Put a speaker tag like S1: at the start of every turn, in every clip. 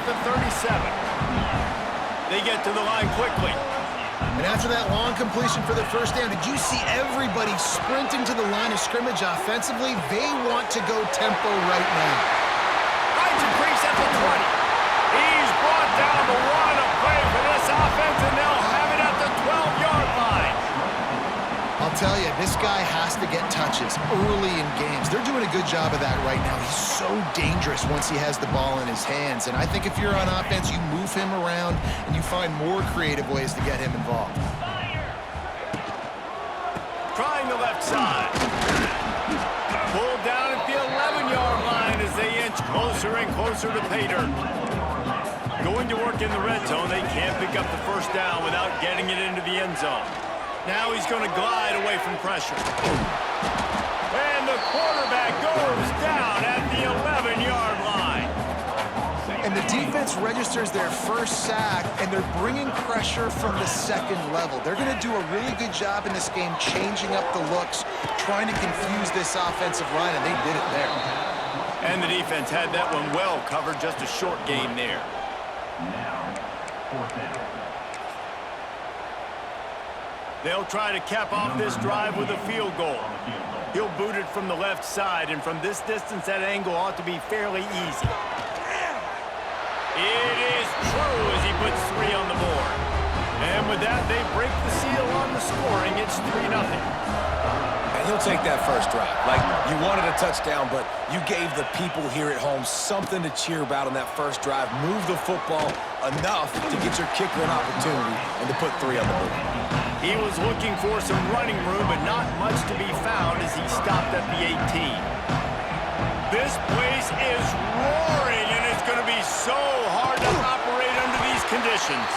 S1: the 37. They get to the line quickly.
S2: And after that long completion for the first down, did you see everybody sprinting to the line of scrimmage offensively? They want to go tempo right now.
S1: Finds a crease at the 20. He's brought down the one to play for this offense, and they'll have it at the 12-yard line.
S2: I'll tell you, this guy has to get touches early in games. They're doing a good job of that right now. He's so dangerous once he has the ball in his hands. And I think if you're on offense, you move him around and you find more creative ways to get him involved.
S1: Trying the left side. Pulled down at the 11-yard line as they inch closer and closer to pay dirt. Going to work in the red zone, they can't pick up the first down without getting it into the end zone. Now he's going to glide away from pressure. And the quarterback goes down at the 11-yard line.
S2: And the defense registers their first sack, and they're bringing pressure from the second level. They're going to do a really good job in this game changing up the looks, trying to confuse this offensive line, and they did it there.
S1: And the defense had that one well covered, just a short gain there.
S3: Now, fourth down.
S1: They'll try to cap off this drive with a field goal. He'll boot it from the left side, and from this distance, that angle ought to be fairly easy. It is true as he puts 3 on the board. And with that, they break the seal on the scoring. It's 3-0.
S4: And he'll take that first drive. Like, you wanted a touchdown, but you gave the people here at home something to cheer about on that first drive. Move the football enough to get your kicker an opportunity and to put 3 on the board.
S1: He was looking for some running room, but not much to be found as he stopped at the 18. This place is roaring, and it's going to be so hard to operate under these conditions.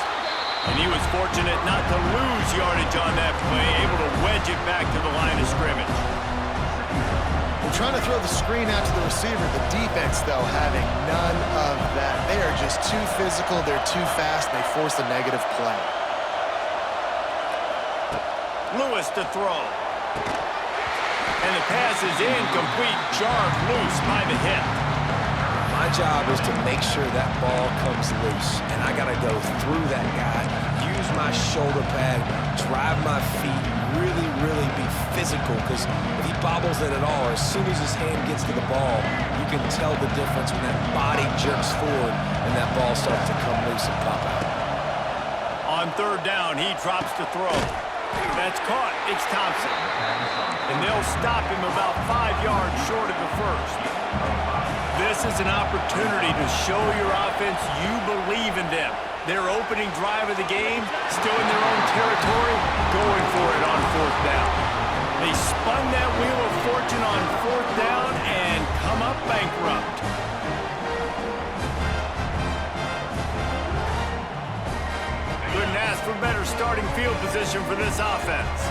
S1: And he was fortunate not to lose yardage on that play, able to wedge it back to the line of scrimmage.
S2: They're trying to throw the screen out to the receiver. The defense, though, having none of that. They are just too physical. They're too fast. They force a negative play.
S1: Lewis to throw. And the pass is incomplete, jarred loose by the hip.
S4: My job is to make sure that ball comes loose, and I got to go through that guy, use my shoulder pad, drive my feet, really be physical, because if he bobbles it at all, as soon as his hand gets to the ball, you can tell the difference when that body jerks forward and that ball starts to come loose and pop out.
S1: On third down, he drops to throw. That's caught. It's Thompson. And they'll stop him about 5 yards short of the first. This is an opportunity to show your offense you believe in them. Their opening drive of the game, still in their own territory, going for it on fourth down. They spun that wheel of fortune on fourth down and come up bankrupt. Couldn't ask for better starting field position for this offense.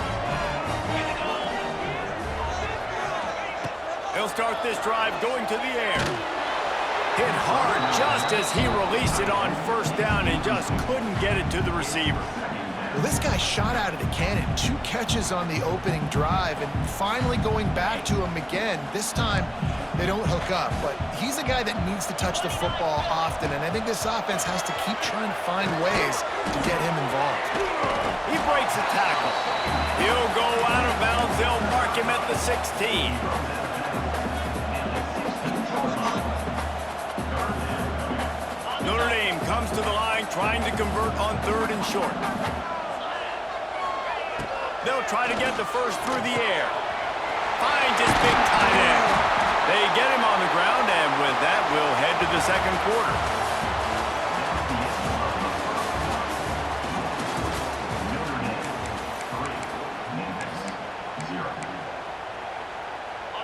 S1: They'll start this drive going to the air. Hit hard just as he released it on first down and just couldn't get it to the receiver.
S2: Well, this guy shot out of the cannon. 2 catches on the opening drive, and finally going back to him again. This time, they don't hook up, but he's a guy that needs to touch the football often, and I think this offense has to keep trying to find ways to get him involved.
S1: He breaks a tackle. He'll go out of bounds. They'll mark him at the 16. Notre Dame comes to the line trying to convert on third and short. They'll try to get the first through the air. Finds his big tight end. They get him on the ground, and with that, we'll head to the second quarter.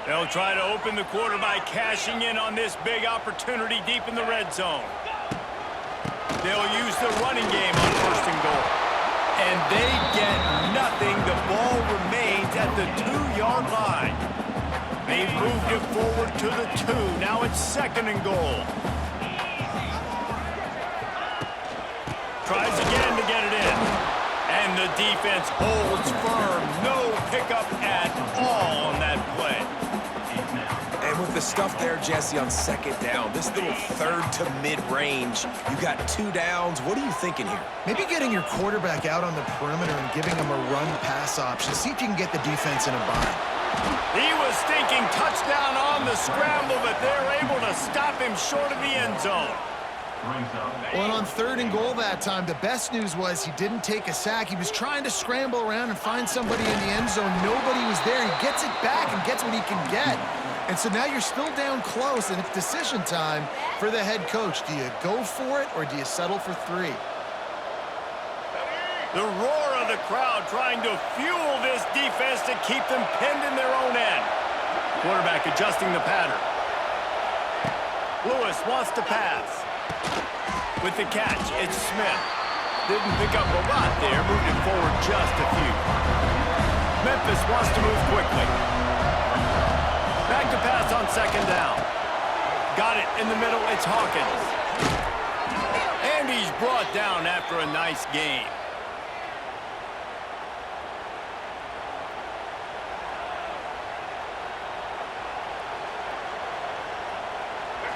S1: They'll try to open the quarter by cashing in on this big opportunity deep in the red zone. They'll use the running game on first and goal. And they get nothing. The ball remains at the 2-yard line. They've moved it forward to the 2. Now it's second and goal. Tries again to get it in. And the defense holds firm. No pickup at all on that play.
S4: And with the stuff there, Jesse, on second down. This little third to mid-range. You got 2 downs. What are you thinking here?
S2: Maybe getting your quarterback out on the perimeter and giving him a run-pass option. See if you can get the defense in a bind.
S1: He was thinking touchdown on the scramble, but they're able to stop him short of the end zone.
S2: Well, and on 3rd and goal that time, the best news was he didn't take a sack. He was trying to scramble around and find somebody in the end zone. Nobody was there. He gets it back and gets what he can get. And so now you're still down close, and it's decision time for the head coach. Do you go for it, or do you settle for 3?
S1: The roar of the crowd trying to fuel this defense to keep them pinned in their own end. Quarterback adjusting the pattern. Lewis wants to pass. With the catch, it's Smith. Didn't pick up a lot there, moved it forward just a few. Memphis wants to move quickly. Back to pass on 2nd down. Got it in the middle, it's Hawkins. And he's brought down after a nice game.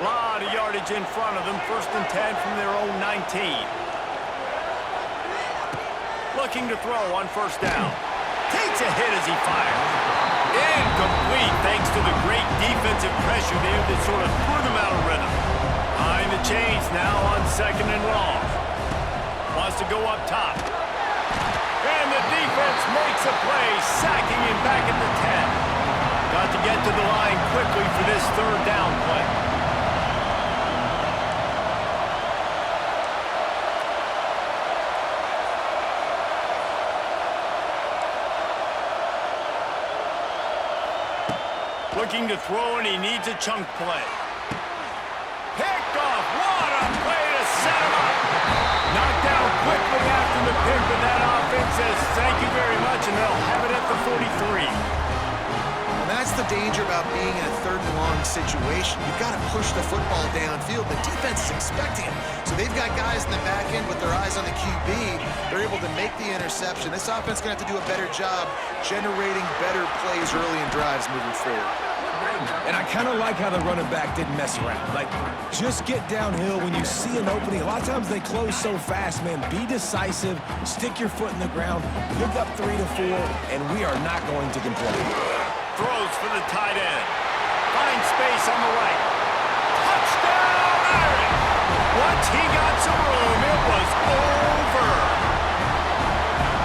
S1: Lot of yardage in front of them. 1st and 10 from their own 19. Looking to throw on 1st down. Takes a hit as he fires. Incomplete thanks to the great defensive pressure there that sort of threw them out of rhythm. Behind the chains now on 2nd and long. Wants to go up top. And the defense makes a play, sacking him back at the 10. Got to get to the line quickly for this 3rd down play. Looking to throw, and he needs a chunk play. Picked off. What a play to set him up. Knocked down quickly after the pick, but that offense says thank you very much, and they'll have it at the 43.
S2: Well, that's the danger about being in a 3rd and long situation. You've got to push the football downfield. The defense is expecting it. So they've got guys in the back end with their eyes on the QB. They're able to make the interception. This offense is going to have to do a better job generating better plays early in drives moving forward.
S4: And I kind of like how the running back didn't mess around. Like, just get downhill when you see an opening. A lot of times they close so fast, man. Be decisive, stick your foot in the ground, pick up 3 to 4, and we are not going to complain.
S1: Throws for the tight end. Finds space on the right. Touchdown, Aaron! Once he got some room, it was over.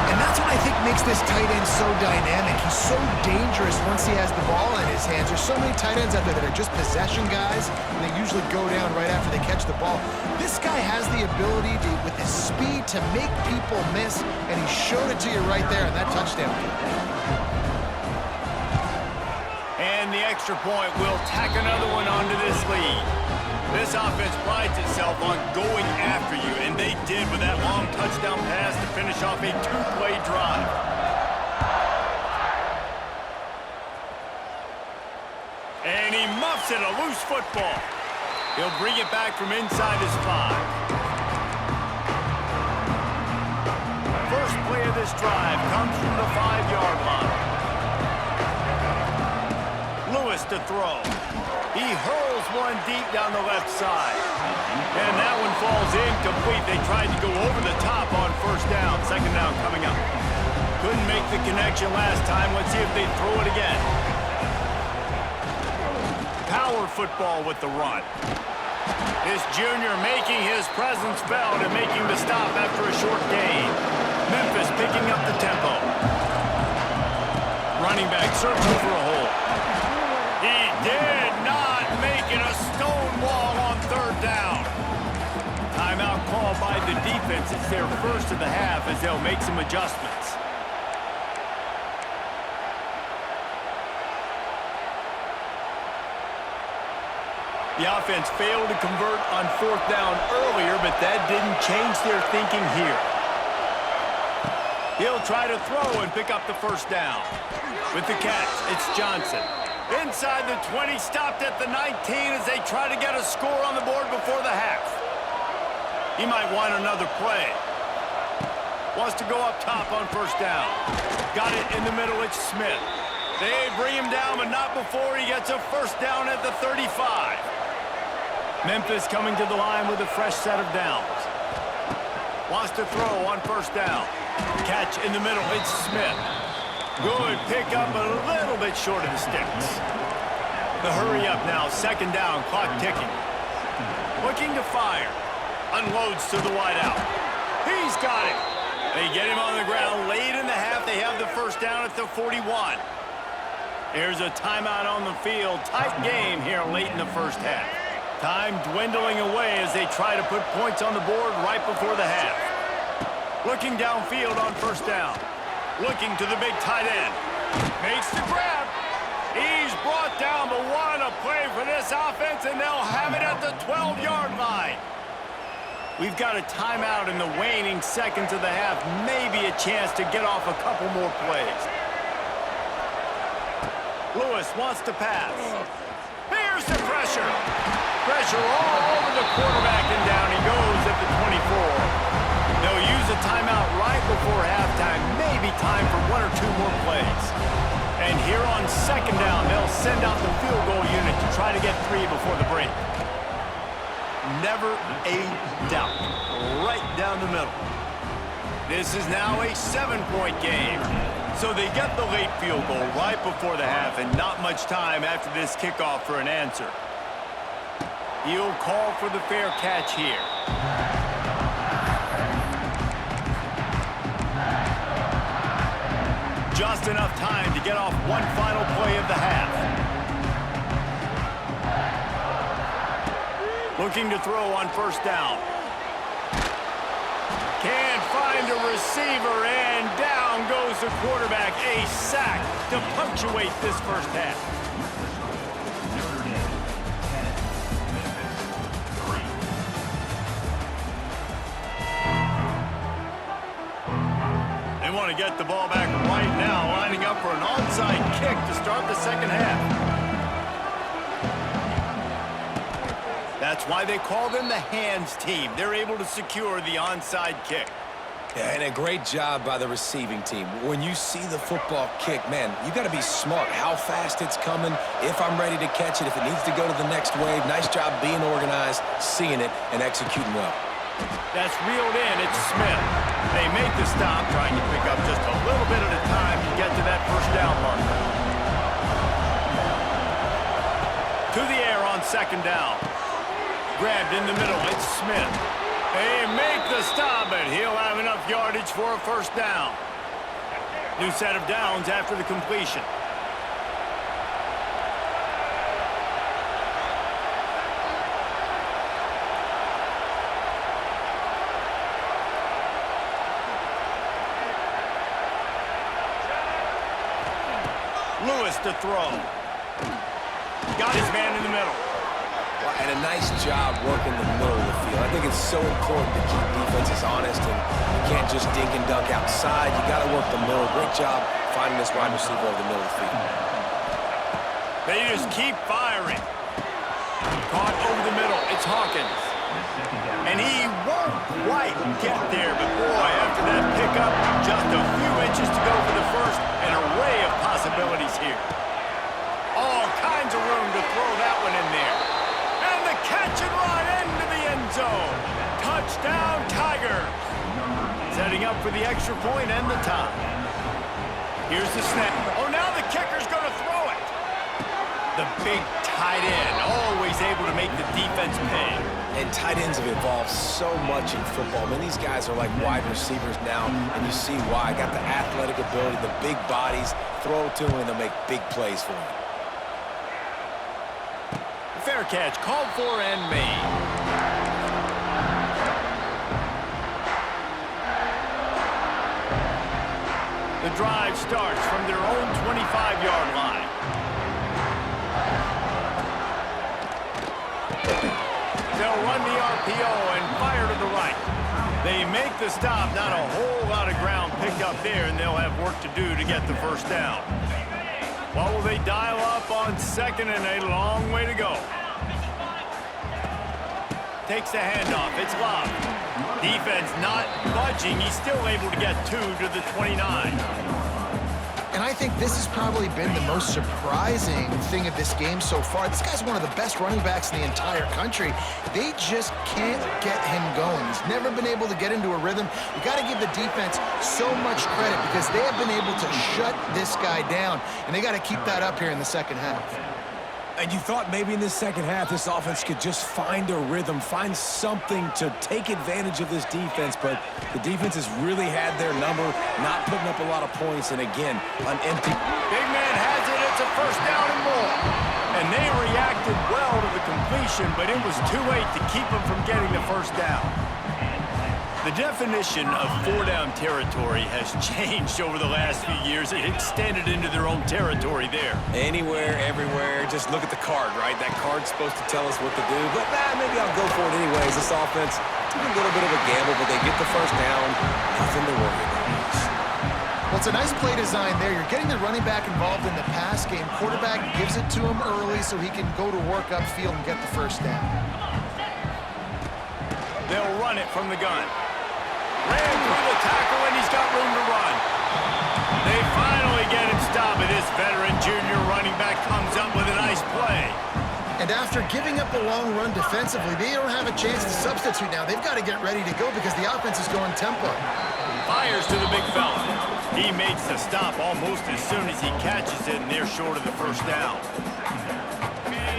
S2: And that's what I think makes this tight end so dynamic. He's so dangerous once he has the ball in his hands. There's so many tight ends out there that are just possession guys, and they usually go down right after they catch the ball. This guy has the ability to, with his speed, to make people miss, and he showed it to you right there in that touchdown.
S1: And the extra point will tack another one onto this lead. This offense prides itself on going after you, and they did with that long touchdown pass to finish off a 2-play drive. And he muffs it, a loose football. He'll bring it back from inside his 5. First play of this drive comes from the 5-yard line. Lewis to throw. He hurls one deep down the left side. And that one falls incomplete. They tried to go over the top on 1st down. 2nd down coming up. Couldn't make the connection last time. Let's see if they throw it again. Power football with the run. This junior making his presence felt and making the stop after a short gain. Memphis picking up the tempo. Running back searching for a hole. He did not make it, a stone wall on 3rd down. Timeout called by the defense. It's their first of the half as they'll make some adjustments. The offense failed to convert on 4th down earlier, but that didn't change their thinking here. He'll try to throw and pick up the 1st down. With the catch, it's Johnson. Inside the 20, stopped at the 19 as they try to get a score on the board before the half. He might want another play. Wants to go up top on 1st down. Got it in the middle, it's Smith. They bring him down, but not before he gets a first down at the 35. Memphis coming to the line with a fresh set of downs. Wants to throw on first down. Catch in the middle, it's Smith. Good pick up, a little bit short of the sticks. The hurry up now, second down, clock ticking. Looking to fire. Unloads to the wideout. He's got it. They get him on the ground late in the half. They have the first down at the 41. There's a timeout on the field. Tight game here late in the first half. Time dwindling away as they try to put points on the board right before the half. Looking downfield on first down. Looking to the big tight end. Makes the grab. He's brought down, but what a play for this offense, and they'll have it at the 12-yard line. We've got a timeout in the waning seconds of the half. Maybe a chance to get off a couple more plays. Lewis wants to pass. Here's the pressure. Pressure all over the quarterback, and down he goes at the 24. They'll use a timeout right before halftime. Maybe time for one or two more plays. And here on second down, they'll send out the field goal unit to try to get 3 before the break. Never a doubt. Right down the middle. This is now a 7-point game. So they get the late field goal right before the half, and not much time after this kickoff for an answer. He'll call for the fair catch here. Just enough time to get off one final play of the half. Looking to throw on first down. Can't find a receiver, and down goes the quarterback. A sack to punctuate this first half.
S3: Notre Dame, 10. Memphis, 3.
S1: They want to get the ball back right now, lining up for an onside kick to start the second half. That's why they call them the hands team. They're able to secure the onside kick.
S4: Yeah, and a great job by the receiving team. When you see the football kick, man, you got to be smart how fast it's coming, if I'm ready to catch it, if it needs to go to the next wave. Nice job being organized, seeing it, and executing well.
S1: That's reeled in. It's Smith. They make the stop, trying to pick up just a little bit at a time to get to that first down marker. To the air on second down. Grabbed in the middle, it's Smith. They make the stop, but he'll have enough yardage for a first down. New set of downs after the completion. Lewis to throw. Got his man in the middle.
S4: And a nice job working the middle of the field. I think it's so important to keep defenses honest, and you can't just dink and dunk outside. You got to work the middle. Great job finding this wide receiver over the middle of the field.
S1: They just keep firing. Caught over the middle. It's Hawkins. And he won't quite get there, but boy, after that pickup, just a few inches to go for the first. An array of possibilities here. All kinds of room to throw that one in there. And the catch and run into the end zone. Touchdown, Tigers. Setting up for the extra point and the tie. Here's the snap. Oh, now the kicker's going to throw it. The big tight end, always able to make the defense pay.
S4: And tight ends have evolved so much in football. I mean, these guys are like wide receivers now, and you see why. Got the athletic ability, the big bodies. Throw it to them, and they'll make big plays for them.
S1: Fair catch, called for and made. The drive starts from their own 25-yard line. They'll run the RPO and fire to the right. They make the stop, not a whole lot of ground picked up there, and they'll have work to do to get the first down. What will they dial up on second and a long way to go? Takes the handoff. It's Love. Defense not budging. He's still able to get 2 to the 29.
S2: And I think this has probably been the most surprising thing of this game so far. This guy's one of the best running backs in the entire country. They just can't get him going. He's never been able to get into a rhythm. You got to give the defense so much credit because they have been able to shut this guy down, and they got to keep that up here in the second half.
S4: And you thought maybe in this second half this offense could just find a rhythm, find something to take advantage of this defense, but the defense has really had their number, not putting up a lot of points, and again, an empty.
S1: Big man has it. It's a first down and more. And they reacted well to the completion, but it was too late to keep them from getting the first down. The definition of four-down territory has changed over the last few years. It extended into their own territory there.
S4: Anywhere, everywhere, just look at the card, right? That card's supposed to tell us what to do, but maybe I'll go for it anyways. This offense took a little bit of a gamble, but they get the first down. Nothing to worry about.
S2: Well, it's a nice play design there. You're getting the running back involved in the pass game. Quarterback gives it to him early so he can go to work upfield and get the first down.
S1: They'll run it from the gun. Ran through the tackle, and he's got room to run. They finally get him stopped, and this veteran junior running back comes up with a nice play.
S2: And after giving up a long run defensively, they don't have a chance to substitute now. They've got to get ready to go because the offense is going tempo.
S1: Fires to the big fella. He makes the stop almost as soon as he catches it, and they're short of the first down.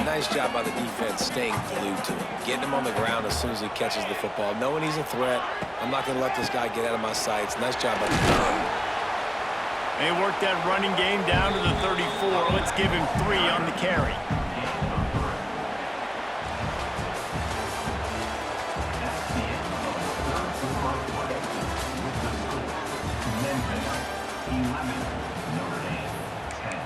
S4: Nice job by the defense staying glued to him, getting him on the ground as soon as he catches the football, knowing he's a threat. I'm not going to let this guy get out of my sights. Nice job by the defense.
S1: They work that running game down to the 34. Let's give him 3 on the carry.
S3: Memphis, 11, Notre Dame, 10.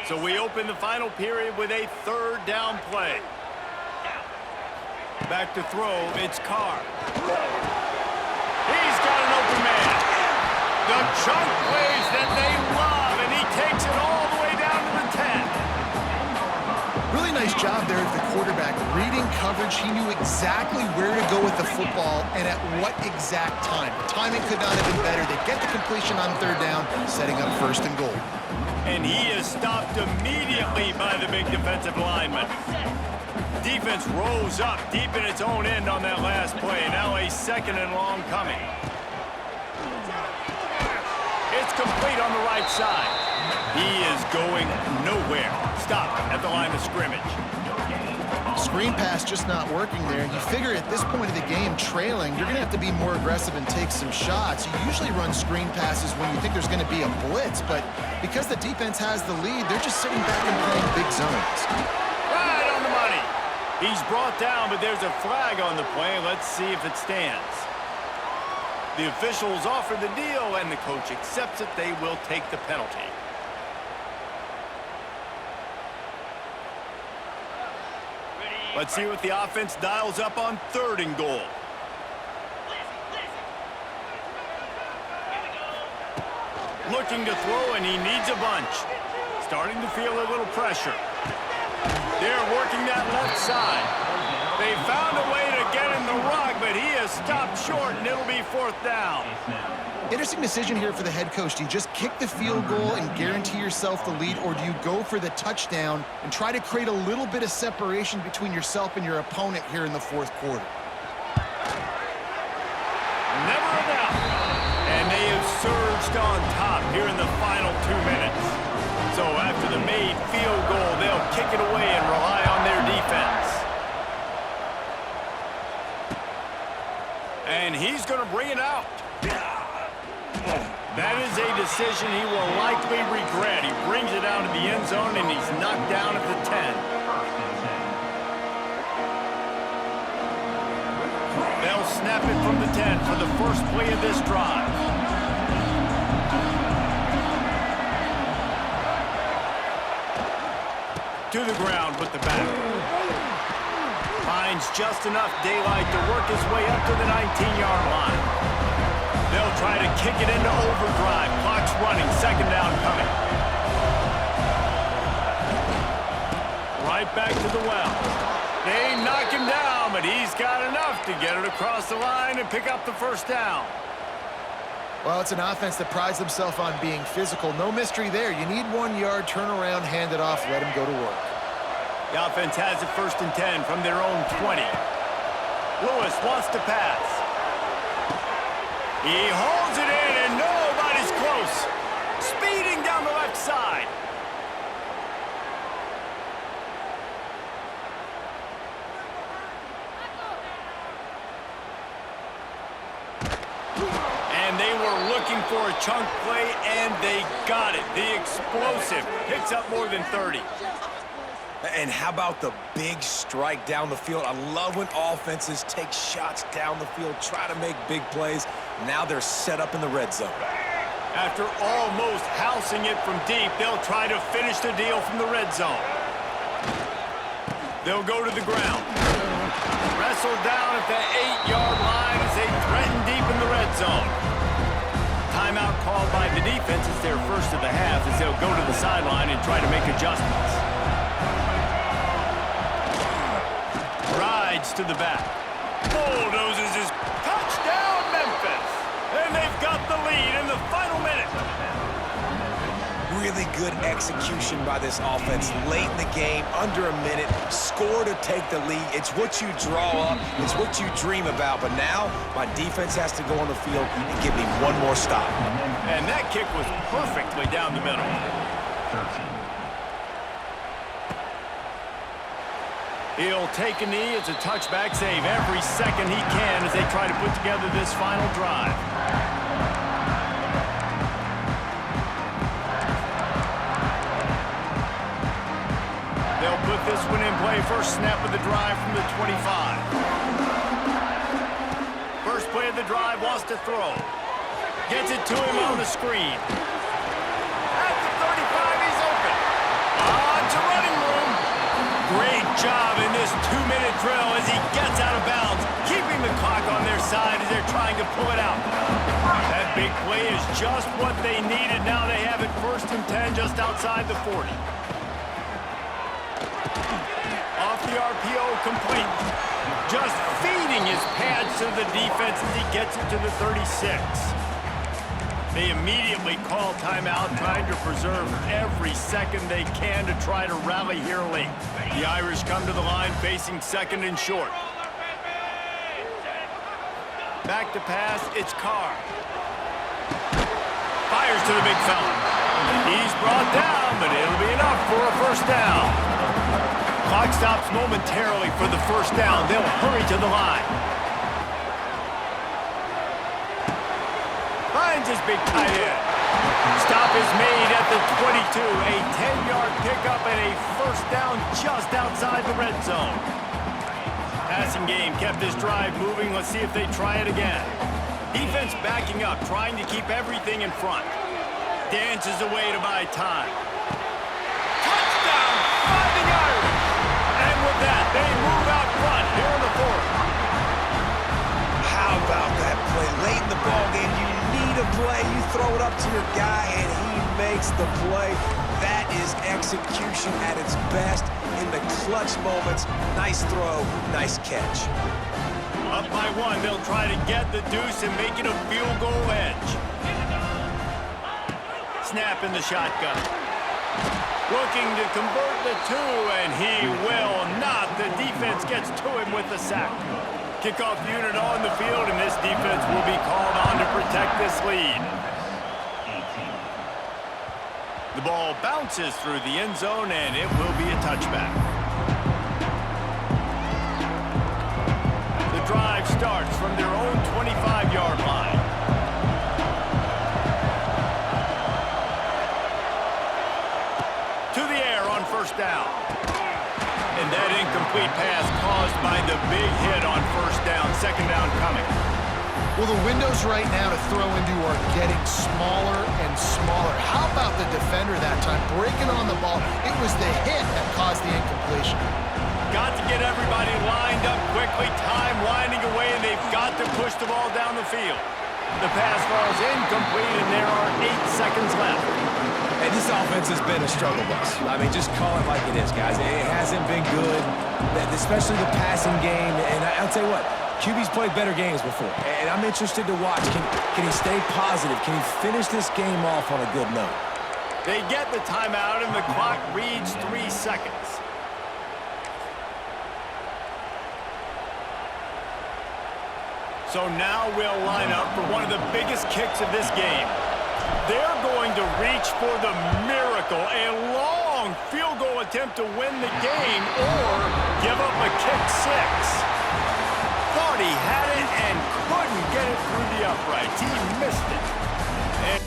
S1: So we open the final period with a third down play. Back to throw, it's Carr. He's got an open man. The chunk plays that they love, and he takes it all the way down to the 10.
S2: Really nice job there of the quarterback. Reading coverage, he knew exactly where to go with the football and at what exact time. The timing could not have been better. They get the completion on third down, setting up first and goal.
S1: And he is stopped immediately by the big defensive lineman. Defense rose up deep in its own end on that last play. Now a second and long coming. It's complete on the right side. He is going nowhere. Stop at the line of scrimmage.
S2: Screen pass just not working there. You figure at this point of the game, trailing, you're going to have to be more aggressive and take some shots. You usually run screen passes when you think there's going to be a blitz, but because the defense has the lead, they're just sitting back and playing big zones.
S1: Right on the money. He's brought down, but there's a flag on the play. Let's see if it stands. The officials offer the deal, and the coach accepts it. They will take the penalty. Let's see what the offense dials up on third and goal. Looking to throw, and he needs a bunch. Starting to feel a little pressure. They're working that left side. They found a way to get him the rug, but he has stopped short, and it'll be fourth down.
S2: Interesting decision here for the head coach. Do you just kick the field goal and guarantee yourself the lead, or do you go for the touchdown and try to create a little bit of separation between yourself and your opponent here in the fourth quarter?
S1: Never a doubt. And they have surged on top here in the final 2 minutes. So after the made field goal, they'll kick it away and rely on their defense. And he's going to bring it out. That is a decision he will likely regret. He brings it out of the end zone, and he's knocked down at the 10. They'll snap it from the 10 for the first play of this drive. To the ground with the back. Finds just enough daylight to work his way up to the 19-yard line. They'll try to kick it into overdrive. Clock's running. Second down coming. Right back to the well. They knock him down, but he's got enough to get it across the line and pick up the first down.
S2: Well, it's an offense that prides themselves on being physical. No mystery there. You need 1 yard, turn around, hand it off, let him go to work.
S1: The offense has it 1st and 10 from their own 20. Lewis wants to pass. He holds it in, and nobody's close. Speeding down the left side. And they were looking for a chunk play, and they got it. The explosive picks up more than 30.
S4: And how about the big strike down the field? I love when offenses take shots down the field, try to make big plays. Now they're set up in the red zone.
S1: After almost housing it from deep, they'll try to finish the deal from the red zone. They'll go to the ground. Wrestled down at the 8-yard line as they threaten deep in the red zone. Timeout called by the defense. It's their first of the half as they'll go to the sideline and try to make adjustments. Rides to the back. Bulldozes his touchdown, Memphis. And they've got the lead in the final minute.
S4: Really good execution by this offense late in the game, under a minute, score to take the lead. It's what you draw up, it's what you dream about. But now, my defense has to go on the field and give me one more stop.
S1: And that kick was perfectly down the middle.
S3: 13.
S1: He'll take a knee. It's a touchback save every second he can as they try to put together this final drive. They'll put this one in play. First snap of the drive from the 25. First play of the drive, wants to throw. Gets it to him on the screen. At the 35, he's open. On to running room. Great job in this 2-minute drill as he gets out of bounds, keeping the clock on their side as they're trying to pull it out. That big play is just what they needed. Now they have it 1st and 10 just outside the 40. Off the RPO, complete. Just feeding his pads to the defense as he gets it to the 36. They immediately call timeout, trying to preserve every second they can to try to rally here late. The Irish come to the line facing 2nd and short. Back to pass, it's Carr. Fires to the big fella. He's brought down, but it'll be enough for a first down. Clock stops momentarily for the first down. They'll hurry to the line. Finds his big tight end. Stop is made at the 22. A 10-yard pickup and a first down just outside the red zone. Passing game kept this drive moving. Let's see if they try it again. Defense backing up, trying to keep everything in front. Dances away to buy time. Touchdown, 5 yards. And with that, they move out front here in the 4th.
S4: How about that play? Late in the ball game, you need a play. You throw it up to your guy, and he makes the play. That is execution at its best in the clutch moments. Nice throw, nice catch.
S1: Up by 1, they'll try to get the deuce and make it a field goal edge. Snap in the shotgun. Looking to convert the 2, and he will not. The defense gets to him with the sack. Kickoff unit on the field, and this defense will be called on to protect this lead. The ball bounces through the end zone, and it will be a touchback. The drive starts from their own 25-yard line. To the air on first down. And that incomplete pass caused by the big hit on first down. Second down coming.
S2: Well, the windows right now to throw into are getting smaller and smaller. How about the defender that time breaking on the ball? It was the hit that caused the incompletion.
S1: Got to get everybody lined up quickly. Time winding away, and they've got to push the ball down the field. The pass falls incomplete, and there are 8 seconds left.
S4: And this offense offense has been a struggle bus. I mean, just call it like it is, guys. It hasn't been good, especially the passing game. And I'll tell you what, QB's played better games before. And I'm interested to watch. Can he stay positive? Can he finish this game off on a good note?
S1: They get the timeout, and the clock reads 3 seconds. So now we'll line up for one of the biggest kicks of this game. They're going to reach for the miracle, a long field goal attempt to win the game or give up a kick 6. Thought he had it and couldn't get it through the uprights. He missed it. And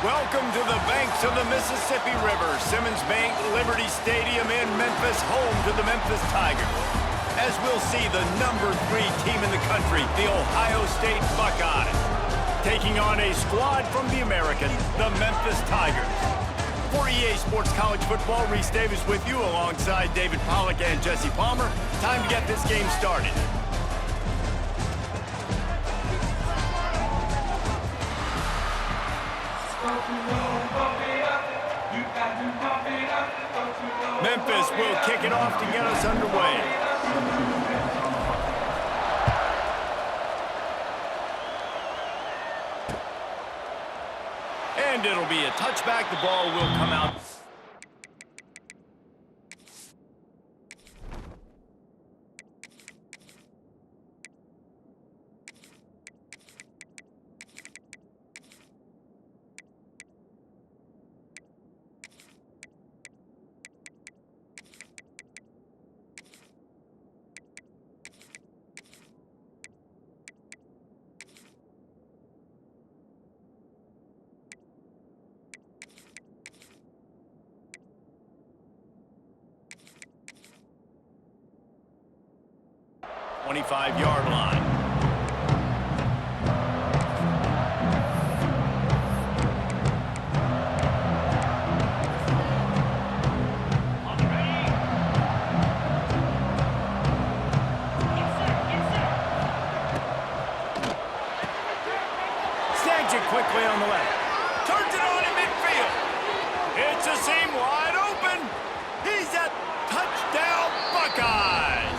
S1: welcome to the banks of the Mississippi River, Simmons Bank Liberty Stadium in Memphis, home to the Memphis Tigers. As we'll see the #3 team in the country, the Ohio State Buckeyes, taking on a squad from the American, the Memphis Tigers. For EA Sports College Football, Reese Davis with you alongside David Pollack and Jesse Palmer. Time to get this game started. Memphis will kick it off to get us underway. And it'll be a touchback. The ball will come out. .25-yard line. Snags it quickly on the left. Turns it on in midfield. It's a seam wide open. He's at touchdown Buckeyes.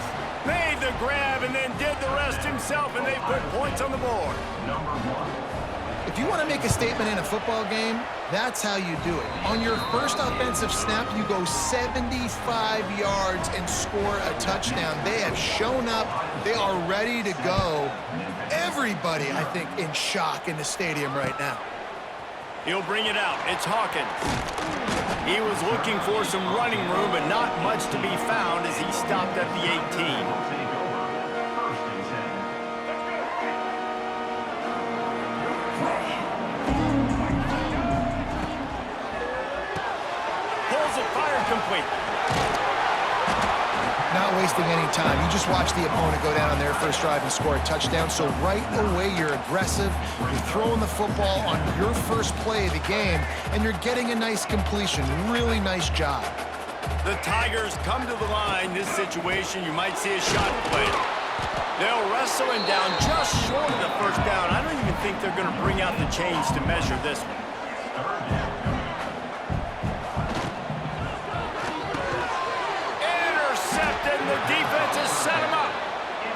S1: Made the grab and then did the rest himself, and they put points on the board.
S2: If you want to make a statement in a football game, that's how you do it. On your first offensive snap, you go 75 yards and score a touchdown. They have shown up. They are ready to go. Everybody, I think, in shock in the stadium right now.
S1: He'll bring it out. It's Hawkins. He was looking for some running room, but not much to be found as he stopped at the 18. Pulls it, fired complete.
S2: Not wasting any time. You just watch the opponent go down on their first drive and score a touchdown. So right away, you're aggressive. You're throwing the football on your first play of the game, and you're getting a nice completion. Really nice job.
S1: The Tigers come to the line. This situation, you might see a shot play. They'll wrestle him down just short of the first down. I don't even think they're going to bring out the chains to measure this one. And the defense has set him up.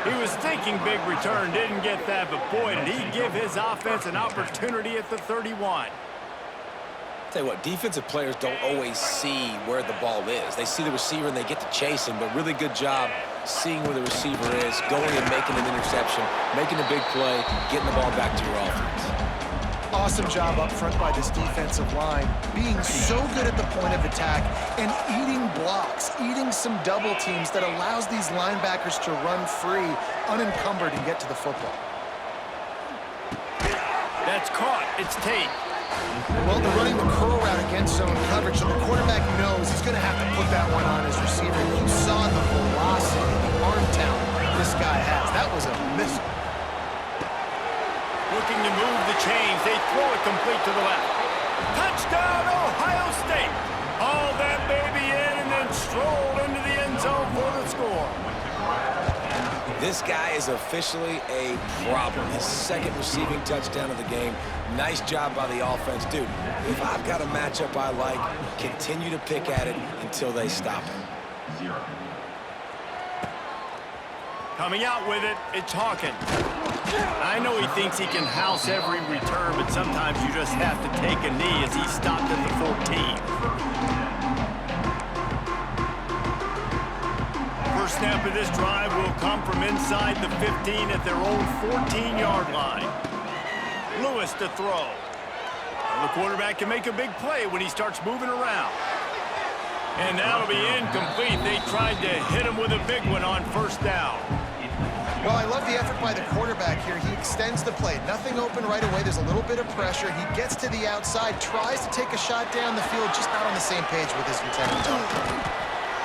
S1: He was thinking big return, didn't get that, but boy, did he give his offense an opportunity at the 31.
S4: Tell you what, defensive players don't always see where the ball is. They see the receiver and they get to chase him, but really good job seeing where the receiver is, going and making an interception, making a big play, getting the ball back to your offense.
S2: Awesome job up front by this defensive line, being so good at the point of attack and eating blocks, eating some double teams that allows these linebackers to run free, unencumbered, and get to the football.
S1: That's caught. It's Tate.
S2: Well, they're running the curl route against zone coverage, so the quarterback knows he's going to have to put that one on his receiver. You saw the velocity, the arm talent this guy has. That was a missile.
S1: Looking to move the chains. They throw it complete to the left. Touchdown, Ohio State. Haul that baby in and then stroll into the end zone for the score.
S4: This guy is officially a problem. His second receiving touchdown of the game. Nice job by the offense. Dude, if I've got a matchup I like, continue to pick at it until they stop it.
S1: Coming out with it, it's Hawkins. I know he thinks he can house every return, but sometimes you just have to take a knee as he stopped at the 14. First snap of this drive will come from inside the 15 at their own 14-yard line. Lewis to throw. The quarterback can make a big play when he starts moving around. And that'll be incomplete. They tried to hit him with a big one on first down.
S2: Well, I love the effort by the quarterback here. He extends the play. Nothing open right away. There's a little bit of pressure. He gets to the outside, tries to take a shot down the field, just not on the same page with his intended target.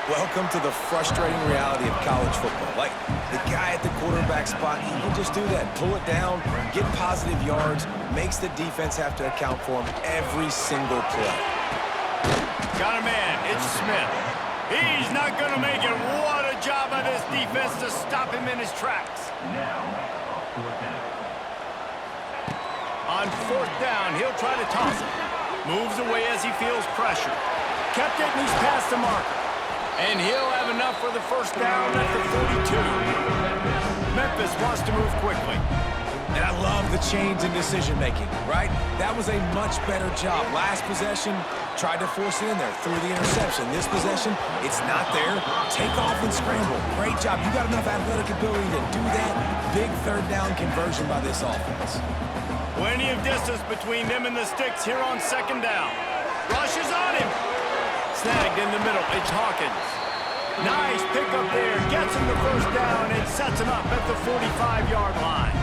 S4: Welcome to the frustrating reality of college football. Like, the guy at the quarterback spot, he can just do that. Pull it down, get positive yards, makes the defense have to account for him every single play.
S1: Got a man. It's Smith. He's not going to make it. What a job by this defense to stop him in his tracks. On fourth down, he'll try to toss it. Moves away as he feels pressure. Kept it, and he's past the marker. And he'll have enough for the first down at the 42. Memphis wants to move quickly.
S4: And I love the change in decision-making, right? That was a much better job. Last possession, tried to force it in there, threw the interception. This possession, it's not there. Take off and scramble. Great job. You got enough athletic ability to do that. Big third down conversion by this offense.
S1: Plenty of distance between them and the sticks here on second down. Rushes on him. Snagged in the middle. It's Hawkins. Nice pickup there. Gets him the first down and sets him up at the 45-yard line.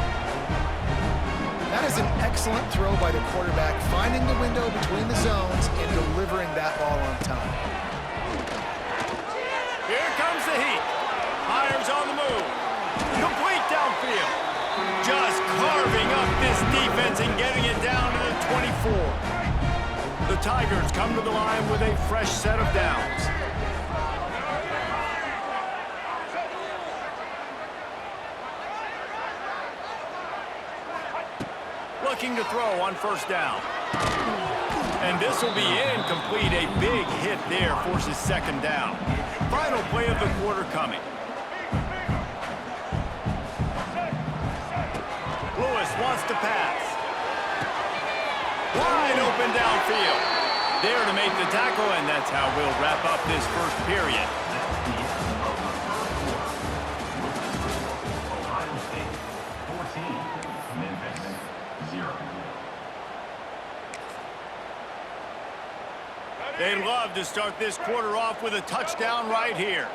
S2: That is an excellent throw by the quarterback, finding the window between the zones and delivering that ball on time.
S1: Here comes the heat. Myers on the move. Complete downfield. Just carving up this defense and getting it down to the 24. The Tigers come to the line with a fresh set of downs. Looking to throw on first down. And this will be incomplete. A big hit there forces second down. Final play of the quarter coming. Lewis wants to pass. Wide open downfield. There to make the tackle, and that's how we'll wrap up this first period.
S3: Ohio State 14, Memphis 0.
S1: They'd love to start this quarter off with a touchdown right here.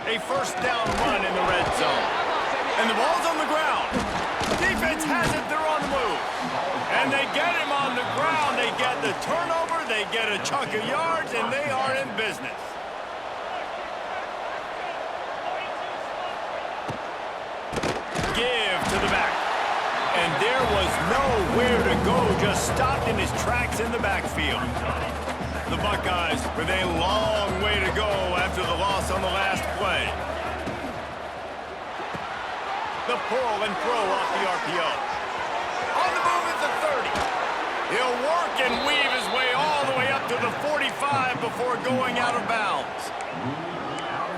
S1: A first down run in the red zone. And the ball's on the ground. Defense has it, they're on the move. And they get him on the ground. They get the turnover, they get a chunk of yards, and they are in business. Give to the back. And there was nowhere to go, just stopped in his tracks in the backfield. The Buckeyes with a long way to go after the loss on the last play. The pull and throw off the RPO. On the move at the 30. He'll work and weave his way all the way up to the 45 before going out of bounds.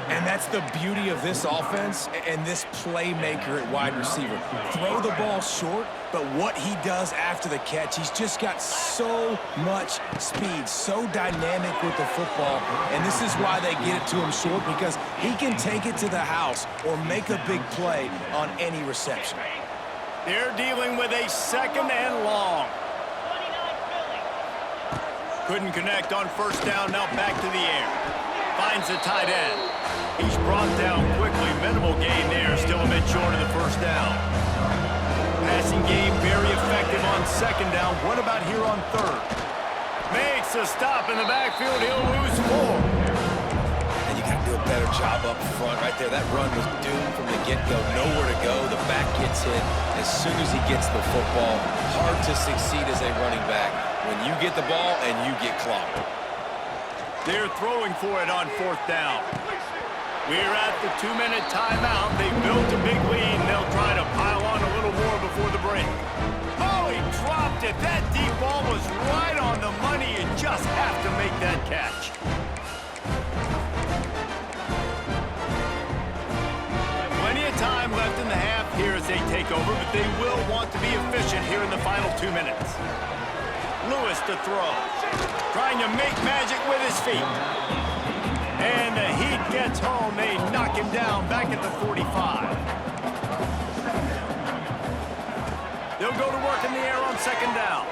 S4: And that's the beauty of this offense and this playmaker at wide receiver. Throw the ball short, but what he does after the catch, he's just got so much speed, so dynamic with the football. And this is why they get it to him short, because he can take it to the house or make a big play on any reception.
S1: They're dealing with a second and long. Couldn't connect on first down, now back to the air. Finds the tight end. He's brought down quickly. Minimal gain there, still a bit short of the first down. on second down. What about here on third? Makes a stop in the backfield. He'll lose 4.
S4: And you got to do a better job up front right there. That run was doomed from the get-go. Nowhere to go. The back gets hit as soon as he gets the football. Hard to succeed as a running back when you get the ball and you get clocked.
S1: They're throwing for it on 4th down. We're at the 2-minute timeout. They built a big lead, and they'll try to pile on a little more before the break. Oh, he dropped it. That deep ball was right on the money. You just have to make that catch. Plenty of time left in the half here as they take over, but they will want to be efficient here in the final 2 minutes. Lewis to throw. Trying to make magic with his feet. And the Heat gets home. They knock him down back at the 45. They'll go to work in the air on second down.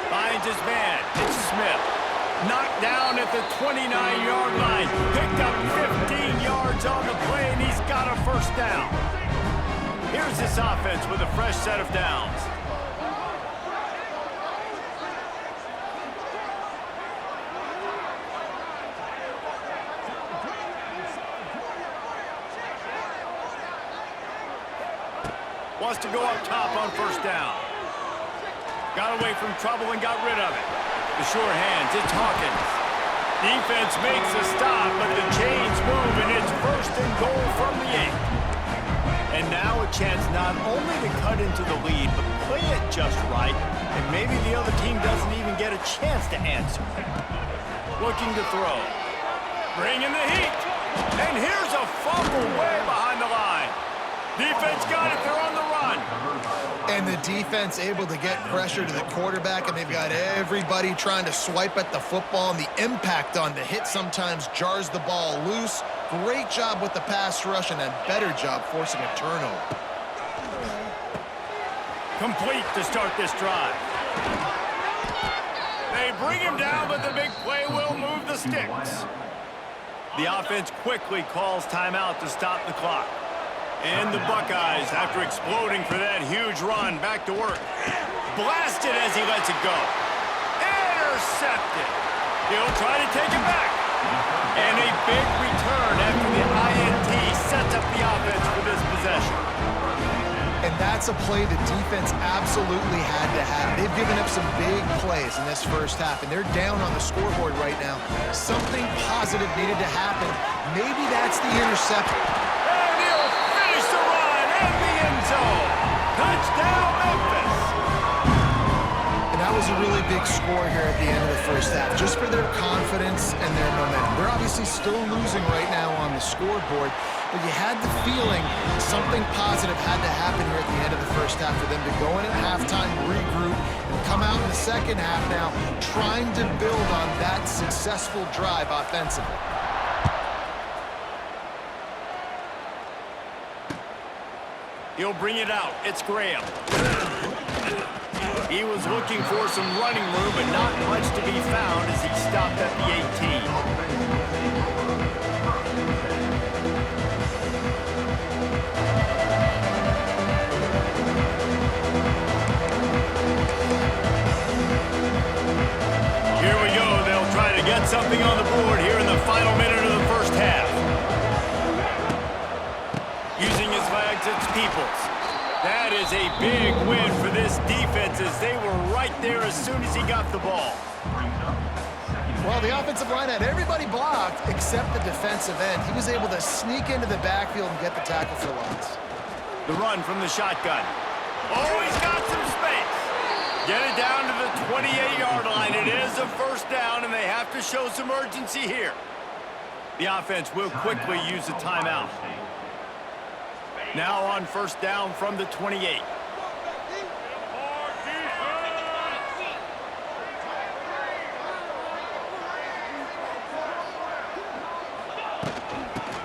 S1: Finds his man. It's Smith. Knocked down at the 29-yard line. Picked up 15 yards on the play, and he's got a first down. Here's this offense with a fresh set of downs. Wants to go up top on first down. Got away from trouble and got rid of it. The sure hands, it's Hawkins. Defense makes a stop, but the chains move, and it's 1st and goal from the 8. And now a chance not only to cut into the lead, but play it just right, and maybe the other team doesn't even get a chance to answer. Looking to throw. Bringing the heat. And here's a fumble way behind the line. Defense got it. They're on the run.
S2: And the defense able to get pressure to the quarterback, and they've got everybody trying to swipe at the football, and the impact on the hit sometimes jars the ball loose. Great job with the pass rush, and a better job forcing a turnover.
S1: Complete to start this drive. They bring him down, but the big play will move the sticks. The offense quickly calls timeout to stop the clock. And the Buckeyes, after exploding for that huge run, back to work. Blasted as he lets it go. Intercepted. He'll try to take it back. And a big return after the INT sets up the offense for this possession.
S2: And that's a play the defense absolutely had to have. They've given up some big plays in this first half, and they're down on the scoreboard right now. Something positive needed to happen. Maybe that's the interception.
S1: And he'll finish the run in the end zone. Touchdown, Memphis.
S2: And that was a really big score here at the end of the first half, just for their confidence and their momentum. They're obviously still losing right now on the scoreboard, but you had the feeling something positive had to happen here at the end of the first half for them to go in at halftime, regroup, and come out in the second half now trying to build on that successful drive offensively.
S1: He'll bring it out. It's Graham. He was looking for some running room, but not much to be found as he stopped at the 18. Here we go. They'll try to get something on the board here in the final minute of the first half. Using his legs, it's Peoples. That is a big win for this defense as they were right there as soon as he got the ball.
S2: Well, the offensive line had everybody blocked except the defensive end. He was able to sneak into the backfield and get the tackle for loss.
S1: The run from the shotgun. Oh, he's got some space. Get it down to the 28-yard line. It is a first down, and they have to show some urgency here. The offense will quickly use a timeout. Now on first down from the 28.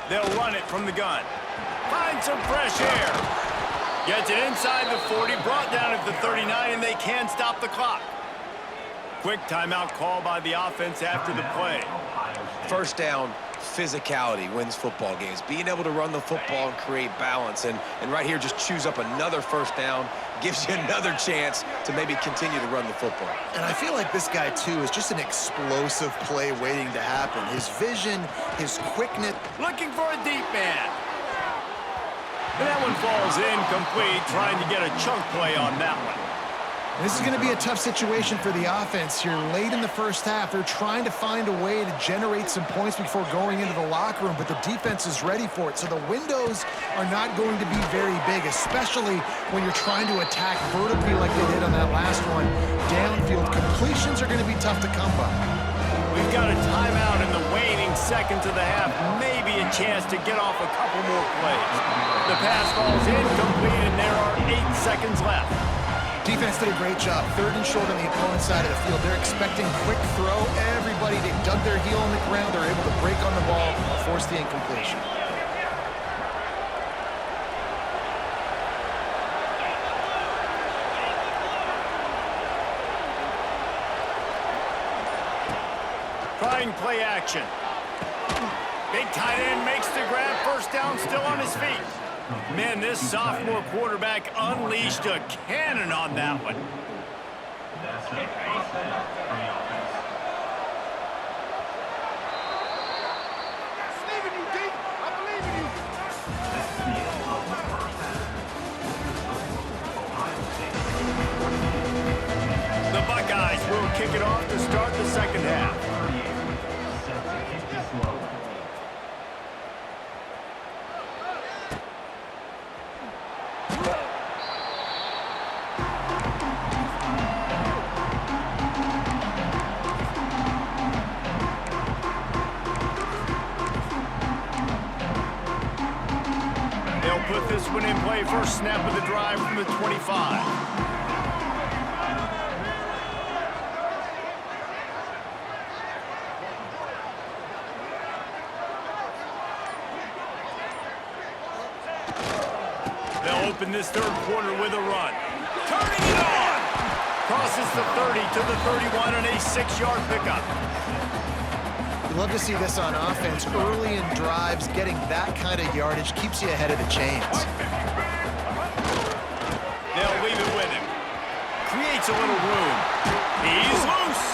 S1: They'll run it from the gun. Find some fresh air. Gets it inside the 40, brought down at the 39, and they can stop the clock. Quick timeout call by the offense after the play.
S4: First down, physicality wins football games. Being able to run the football and create balance. And right here, just choose up another first down, gives you another chance to maybe continue to run the football.
S2: And I feel like this guy, too, is just an explosive play waiting to happen. His vision, his quickness.
S1: Looking for a deep man. And that one falls incomplete, trying to get a chunk play on that one.
S2: This is going to be a tough situation for the offense here. Late in the first half, they're trying to find a way to generate some points before going into the locker room, but the defense is ready for it. So the windows are not going to be very big, especially when you're trying to attack vertically like they did on that last one. Downfield completions are going to be tough to come by.
S1: We've got a timeout in the waning seconds of the half. Maybe a chance to get off a couple more plays. The pass falls incomplete, and there are 8 seconds left.
S2: Defense did a great job. 3rd and short on the opponent's side of the field. They're expecting quick throw. Everybody, they dug their heel in the ground. They're able to break on the ball, force the incompletion.
S1: Trying play action. Big tight end makes the grab. First down, still on his feet. Man, this sophomore quarterback unleashed a cannon on that one.
S3: That's a first down for the offense. That's the end of the first half. Ohio State.
S1: The Buckeyes will kick it off to start the second half.
S3: 38, set to kick this low.
S1: They'll put this one in play. First snap of the drive from the 25. They'll open this third quarter with a run. Turning it on! Crosses the 30 to the 31 and a 6-yard pickup.
S2: You love to see this on offense. Early in drives, getting that kind of yardage keeps you ahead of the chains.
S1: They'll leave it with him. Creates a little room. He's loose.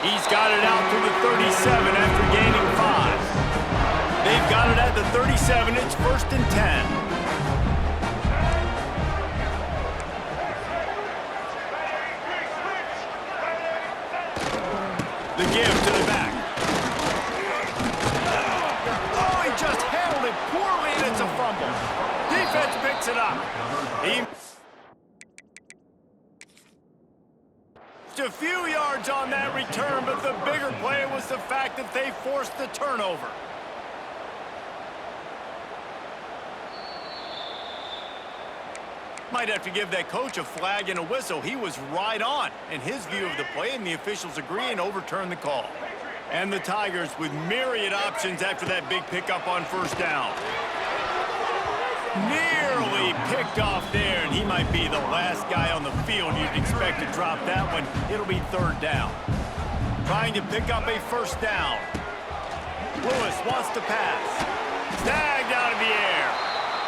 S1: He's got it out to the 37 after gaining 5. They've got it at the 37. It's 1st and 10. The give to the back. Oh, he just handled it poorly, and it's a fumble. Defense picks it up. Just a few yards on that return, but the bigger play was the fact that they forced the turnover. Might have to give that coach a flag and a whistle. He was right on in his view of the play, and the officials agree and overturn the call. And the Tigers with myriad options after that big pickup on first down. Nearly picked off there, and he might be the last guy on the field you'd expect to drop that one. It'll be 3rd down. Trying to pick up a first down. Lewis wants to pass. Snagged out of the air.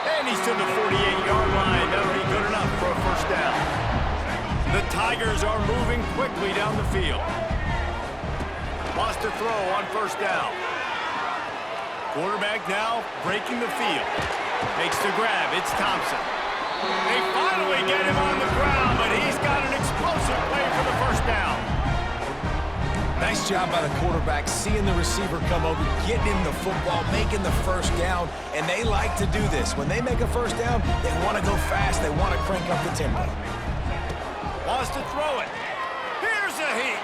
S1: And he's to the 48-yard line. That'll be good enough for a first down. The Tigers are moving quickly down the field. Wants to throw on first down. Quarterback now breaking the field. Makes the grab. It's Thompson. They finally get him on the ground, but he's got an explosive play for the first down.
S4: Nice job by the quarterback, seeing the receiver come over, getting him the football, making the first down, and they like to do this. When they make a first down, they want to go fast. They want to crank up the tempo.
S1: Wants to throw it. Here's a heat.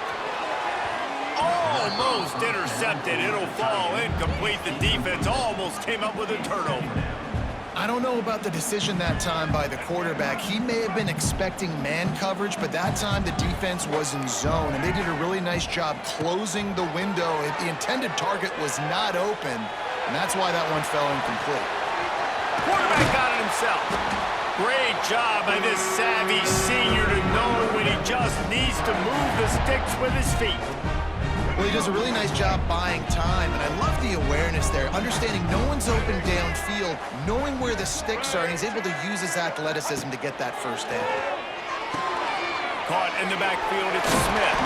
S1: Almost intercepted. It'll fall incomplete. The defense almost came up with a turnover.
S2: I don't know about the decision that time by the quarterback. He may have been expecting man coverage, but that time the defense was in zone, and they did a really nice job closing the window. The intended target was not open, and that's why that one fell incomplete.
S1: Quarterback got it himself. Great job by this savvy senior to know when he just needs to move the sticks with his feet.
S2: Well, he does a really nice job buying time, and I love the awareness there, understanding no one's open downfield, knowing where the sticks are, and he's able to use his athleticism to get that first down.
S1: Caught in the backfield, it's Smith.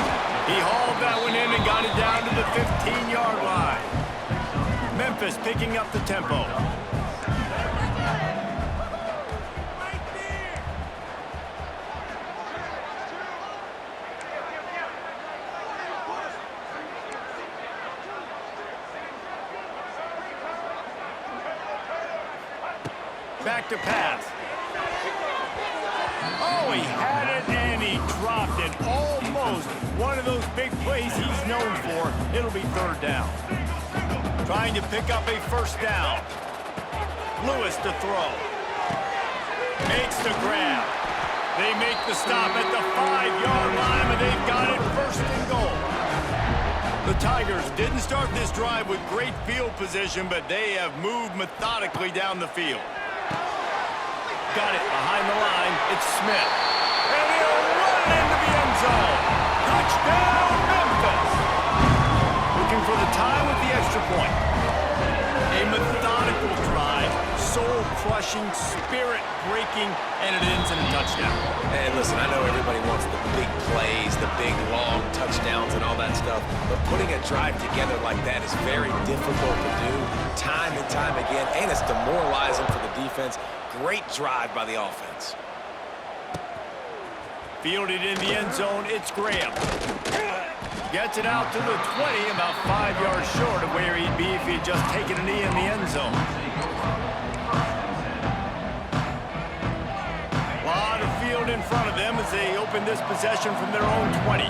S1: He hauled that one in and got it down to the 15-yard line. Memphis picking up the tempo. Back to pass. Oh, he had it and he dropped it. Almost one of those big plays he's known for. It'll be third down. Trying to pick up a first down. Lewis to throw. Makes the grab. They make the stop at the 5-yard line, but they've got it first and goal. The Tigers didn't start this drive with great field position, but they have moved methodically down the field. Got it behind the line. It's Smith. And he'll run into the end zone. Touchdown, Memphis. Looking for the tie with the extra point. A methodical drive, soul-crushing, spirit-breaking, and it ends in a touchdown.
S4: And listen, I know everybody wants the big plays, the big, long touchdowns and all that stuff, but putting a drive together like that is very difficult to do time and time again, and it's demoralizing for the defense. Great drive by the offense.
S1: Fielded in the end zone, it's Graham. Gets it out to the 20, about 5 yards short of where he'd be if he'd just taken a knee in the end zone. A lot of field in front of them as they open this possession from their own 20.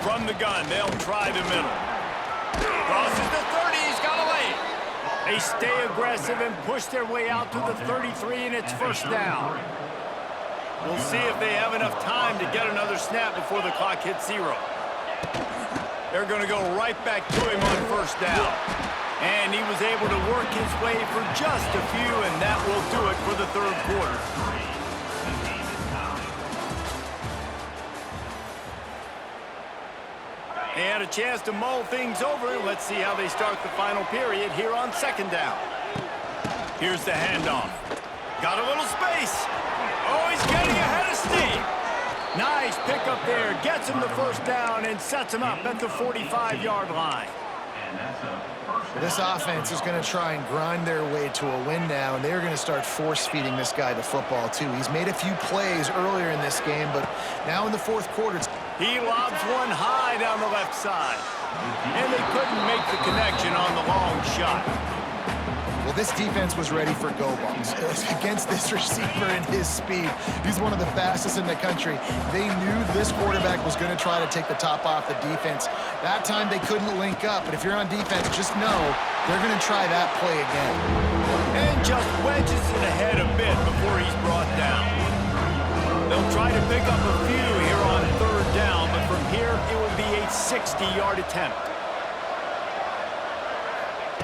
S1: From the gun, they'll try the middle. Crosses the 30, he's got away. They stay aggressive and push their way out to the 33, and it's first down. We'll see if they have enough time to get another snap before the clock hits 0. They're going to go right back to him on first down. And he was able to work his way for just a few, and that will do it for the third quarter. They had a chance to mull things over. Let's see how they start the final period here on second down. Here's the handoff. Got a little space. Oh, he's getting ahead of steam. Nice pickup there. Gets him the first down and sets him up at the 45-yard line.
S2: This offense is going to try and grind their way to a win now, and they're going to start force-feeding this guy the football, too. He's made a few plays earlier in this game, but now in the fourth quarter,
S1: he lobs one high down the left side. And they couldn't make the connection on the long shot.
S2: Well, this defense was ready for go-balls against this receiver and his speed. He's one of the fastest in the country. They knew this quarterback was going to try to take the top off the defense. That time they couldn't link up, but if you're on defense, just know they're going to try that play again.
S1: And just wedges it ahead a bit before he's brought down. They'll try to pick up a few here on third down, but from here it will be a 60-yard attempt.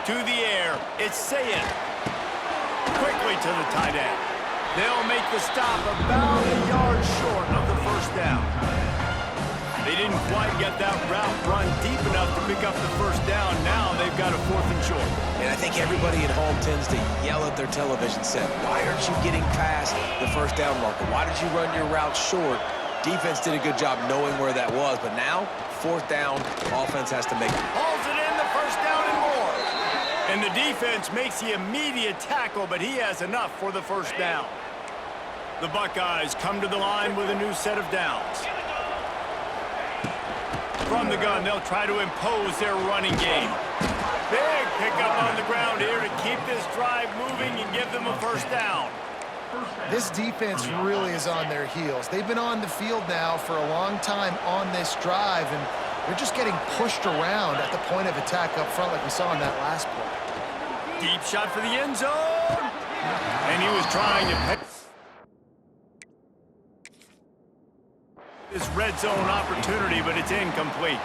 S1: To the air, it's Sayin. Quickly to the tight end. They'll make the stop about a yard short of the first down. They didn't quite get that route run deep enough to pick up the first down. Now they've got a 4th and short.
S4: And I think everybody at home tends to yell at their television set, why aren't you getting past the first down marker? Why did you run your route short? Defense did a good job knowing where that was, but now, 4th down, offense has to make it.
S1: Hauls it in, the first down and more. And the defense makes the immediate tackle, but he has enough for the first down. The Buckeyes come to the line with a new set of downs. From the gun, they'll try to impose their running game. Big pickup on the ground here to keep this drive moving and give them a first down.
S2: This defense really is on their heels. They've been on the field now for a long time on this drive, and they're just getting pushed around at the point of attack up front like we saw in that last play.
S1: Deep shot for the end zone. And he was trying to pick this red zone opportunity, but it's incomplete.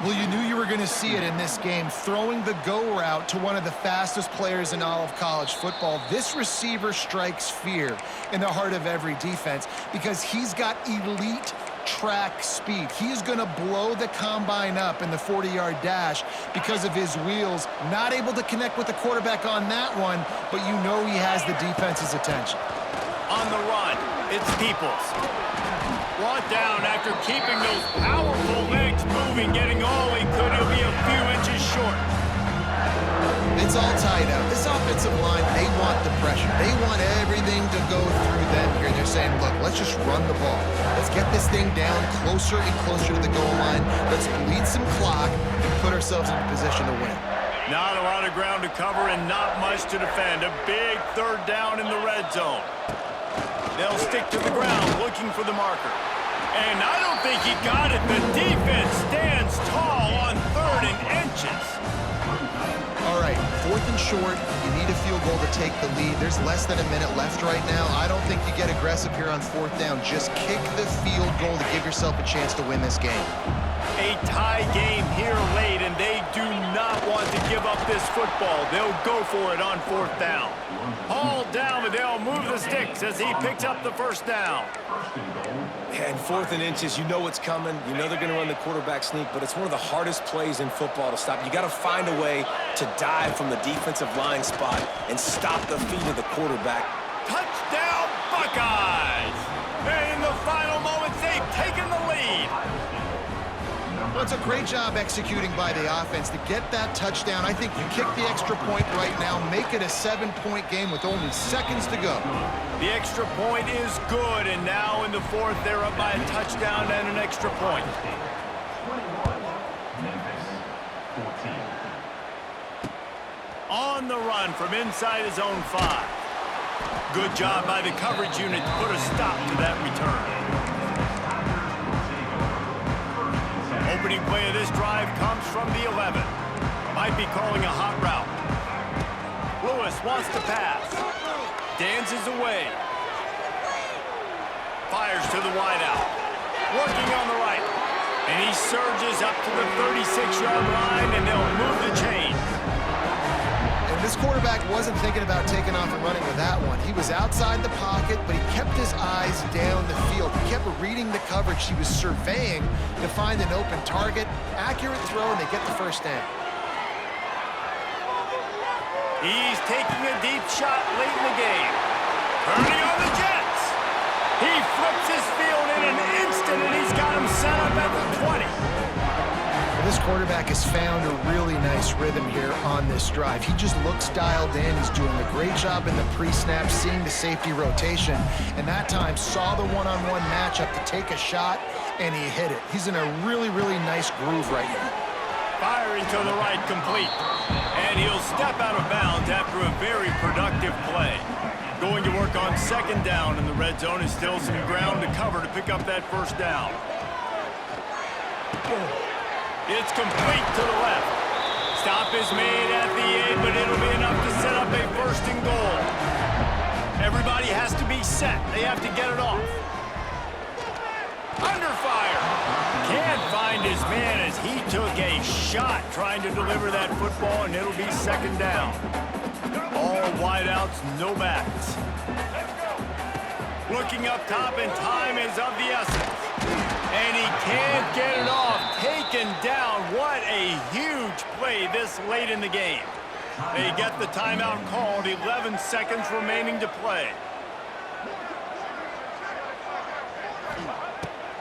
S2: Well, you knew you were going to see it in this game, throwing the go route to one of the fastest players in all of college football. This receiver strikes fear in the heart of every defense because he's got elite track speed. He's going to blow the combine up in the 40-yard dash because of his wheels. Not able to connect with the quarterback on that one, but you know he has the defense's attention.
S1: On the run, it's Peoples. Brought down after keeping those powerful legs moving, getting all he could. He'll be a few inches short.
S2: It's all tied up. This offensive line, they want the pressure. They want everything to go through them here. They're saying, look, let's just run the ball. Let's get this thing down closer and closer to the goal line. Let's bleed some clock and put ourselves in a position to win.
S1: Not a lot of ground to cover and not much to defend. A big third down in the red zone. They'll stick to the ground looking for the marker. And I don't think he got it. The defense stands tall on 3rd and inches.
S2: All right, 4th and short. You need a field goal to take the lead. There's less than a minute left right now. I don't think you get aggressive here on 4th down. Just kick the field goal to give yourself a chance to win this game.
S1: A tie game here late, and they do not want to give up this football. They'll go for it on 4th down. Hauled down, but they'll move the sticks as he picks up the 1st down.
S4: And 4th and inches, you know what's coming. You know they're going to run the quarterback sneak, but it's one of the hardest plays in football to stop. You got to find a way to dive from the defensive line spot and stop the feet of the quarterback.
S1: Touchdown, Buckeyes! And in the final moments, they've taken the lead.
S2: Well, it's a great job executing by the offense to get that touchdown. I think you kick the extra point right now, make it a 7-point game with only seconds to go.
S1: The extra point is good, and now in the 4th, they're up by a touchdown and an extra point.
S3: 21, Memphis, 14.
S1: On the run from inside his own 5. Good job by the coverage unit to put a stop to that return. Opening play of this drive comes from the 11. Might be calling a hot route. Lewis wants to pass. Dances away. Fires to the wideout. Working on the right. And he surges up to the 36-yard line, and they'll move the chain.
S2: And this quarterback wasn't thinking about taking off and running with that one. He was outside the pocket, but he kept his eyes down the field. He kept reading the coverage. He was surveying to find an open target. Accurate throw, and they get the 1st down.
S1: He's taking a deep shot late in the game. Turning on the Jets. He flips his field in an instant, and he's got him set up at the 20.
S2: This quarterback has found a really nice rhythm here on this drive. He just looks dialed in. He's doing a great job in the pre-snap, seeing the safety rotation, and that time saw the one-on-one matchup to take a shot, and he hit it. He's in a really, really nice groove right now.
S1: Firing to the right, complete. And he'll step out of bounds after a very productive play. Going to work on 2nd down in the red zone is still some ground to cover to pick up that 1st down. It's complete to the left. Stop is made at the 8, but it'll be enough to set up a 1st and goal. Everybody has to be set. They have to get it off. Under fire. Can't find his man as he took a shot trying to deliver that football, and it'll be 2nd down. All wideouts, no backs. Looking up top, and time is of the essence. And he can't get it off. Taken down. What a huge play this late in the game. They get the timeout called. 11 seconds remaining to play.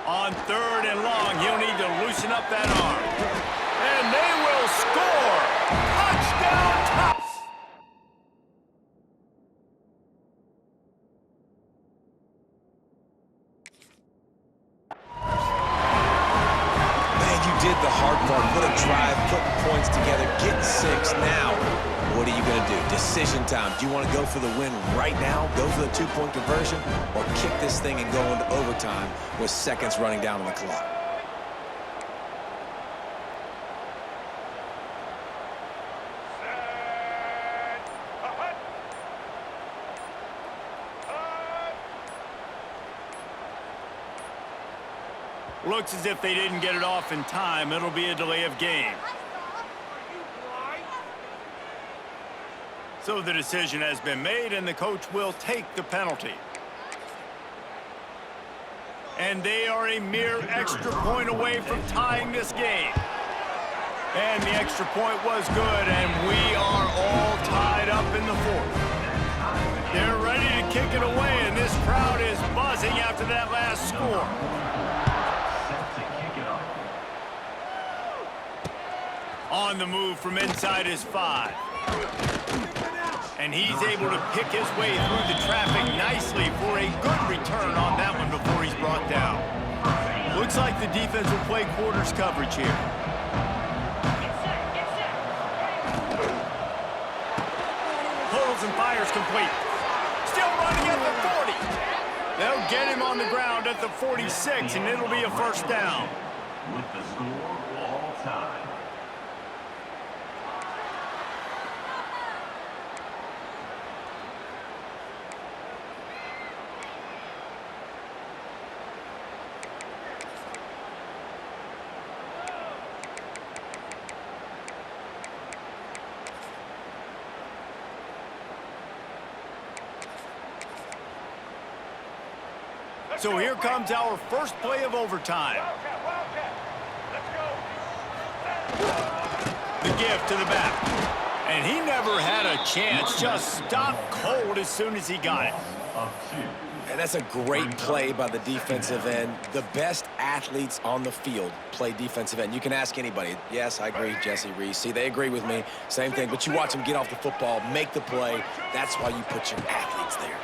S1: On 3rd and long, he'll need to loosen up that arm. And they will score. Touchdown, Tops.
S4: Did the hard part, put a drive, putting points together, getting 6. Now, what are you going to do? Decision time. Do you want to go for the win right now, go for the 2-point conversion, or kick this thing and go into overtime with seconds running down on the clock?
S1: Looks as if they didn't get it off in time. It'll be a delay of game. So the decision has been made, and the coach will take the penalty. And they are a mere extra point away from tying this game. And the extra point was good, and we are all tied up in the fourth. They're ready to kick it away, and this crowd is buzzing after that last score.
S3: Set to kick it off.
S1: On the move from inside his 5. And he's able to pick his way through the traffic nicely for a good return on that one before he's brought down. Looks like the defense will play quarters coverage here. Pulls and fires complete. Still running at the 40. They'll get him on the ground at the 46, and it'll be a first down.
S3: With the score all tied.
S1: So here comes our first play of overtime. The give to the back. And he never had a chance. Just stopped cold as soon as he got it.
S3: Of 2.
S4: And that's a great play by the defensive end. The best athletes on the field play defensive end. You can ask anybody. Yes, I agree, Jesse Reese. See, they agree with me. Same thing. But you watch them get off the football, make the play. That's why you put your athletes there.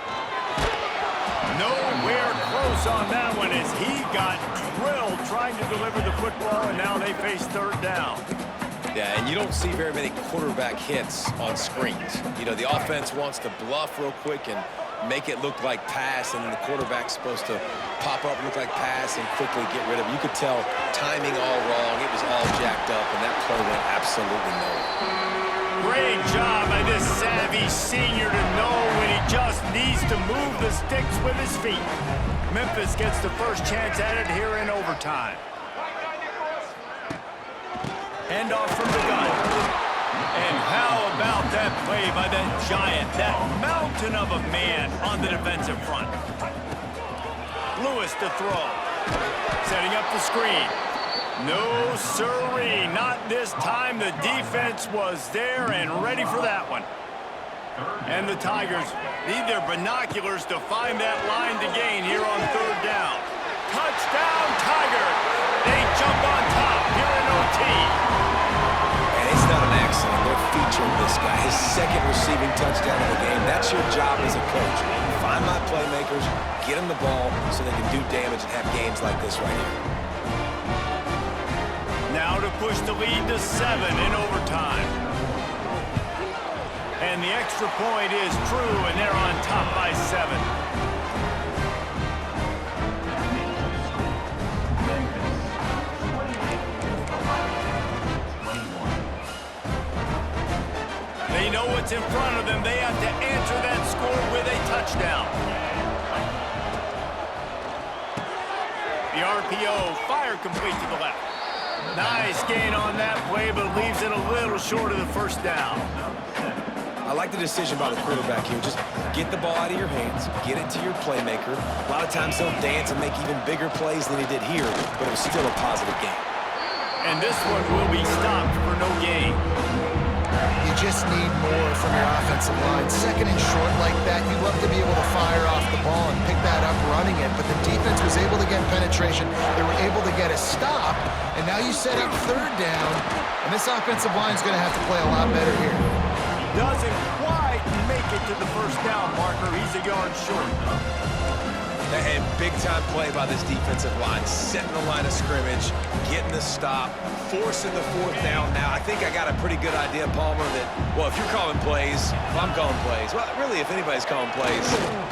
S1: Nowhere close on that one as he got drilled trying to deliver the football, and now they face third down.
S4: Yeah, and you don't see very many quarterback hits on screens. You know, the offense wants to bluff real quick and make it look like pass, and then the quarterback's supposed to pop up, look like pass, and quickly get rid of it. You could tell timing all wrong. It was all jacked up, and that play went absolutely nowhere.
S1: Great job by this savvy senior to know when he just needs to move the sticks with his feet. Memphis gets the first chance at it here in overtime. Handoff from the gun. And how about that play by that giant, that mountain of a man on the defensive front? Lewis to throw. Setting up the screen. No, sirree, not this time. The defense was there and ready for that one. And the Tigers need their binoculars to find that line to gain here on third down. Touchdown, Tigers! They jump on top here in OT.
S4: And it's not an accident. They're featuring this guy. His second receiving touchdown of the game. That's your job as a coach. Find my playmakers, get them the ball so they can do damage and have games like this right here.
S1: Now to push the lead to 7 in overtime. And the extra point is true, and they're on top by 7. They know what's in front of them. They have to answer that score with a touchdown. The RPO, fire complete to the left. Nice gain on that play, but leaves it a little short of the first down.
S4: I like the decision by the quarterback here. Just get the ball out of your hands, get it to your playmaker. A lot of times he'll dance and make even bigger plays than he did here, but it was still a positive game.
S1: And this one will be stopped for no gain.
S2: You just need more from your offensive line. Second and short like that, you'd love to be able to fire off the ball and pick that up running it, but the defense was able to get penetration. They were able to get a stop, and now you set up third down, and this offensive line is going to have to play a lot better here.
S1: Doesn't quite make it to the first down marker. He's a yard short.
S4: And big-time play by this defensive line, setting the line of scrimmage, getting the stop, forcing the fourth down. Now, I think I got a pretty good idea, Palmer, that, well, if you're calling plays, if I'm calling plays, well, really, if anybody's calling plays,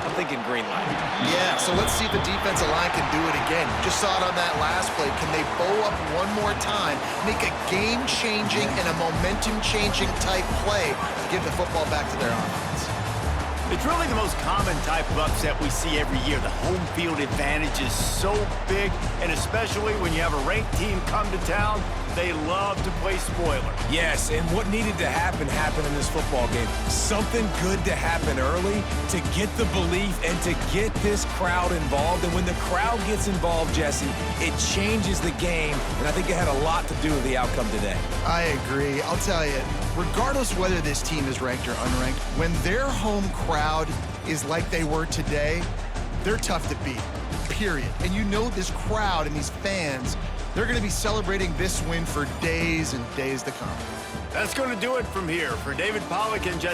S4: I'm thinking green light.
S2: Yeah, so let's see if the defensive line can do it again. You just saw it on that last play. Can they bow up one more time, make a game-changing and a momentum-changing type play to give the football back to their offense?
S1: It's really the most common type of upset we see every year. The home field advantage is so big, and especially when you have a ranked team come to town, They love to play spoiler.
S4: Yes, and what needed to happen happened in this football game. Something good to happen early to get the belief and to get this crowd involved. And when the crowd gets involved, Jesse, it changes the game, and I think it had a lot to do with the outcome today.
S2: I agree. I'll tell you, regardless whether this team is ranked or unranked, when their home crowd is like they were today, they're tough to beat, period. And you know this crowd and these fans, they're going to be celebrating this win for days and days to come.
S1: That's going to do it from here. For David Pollack and Jesse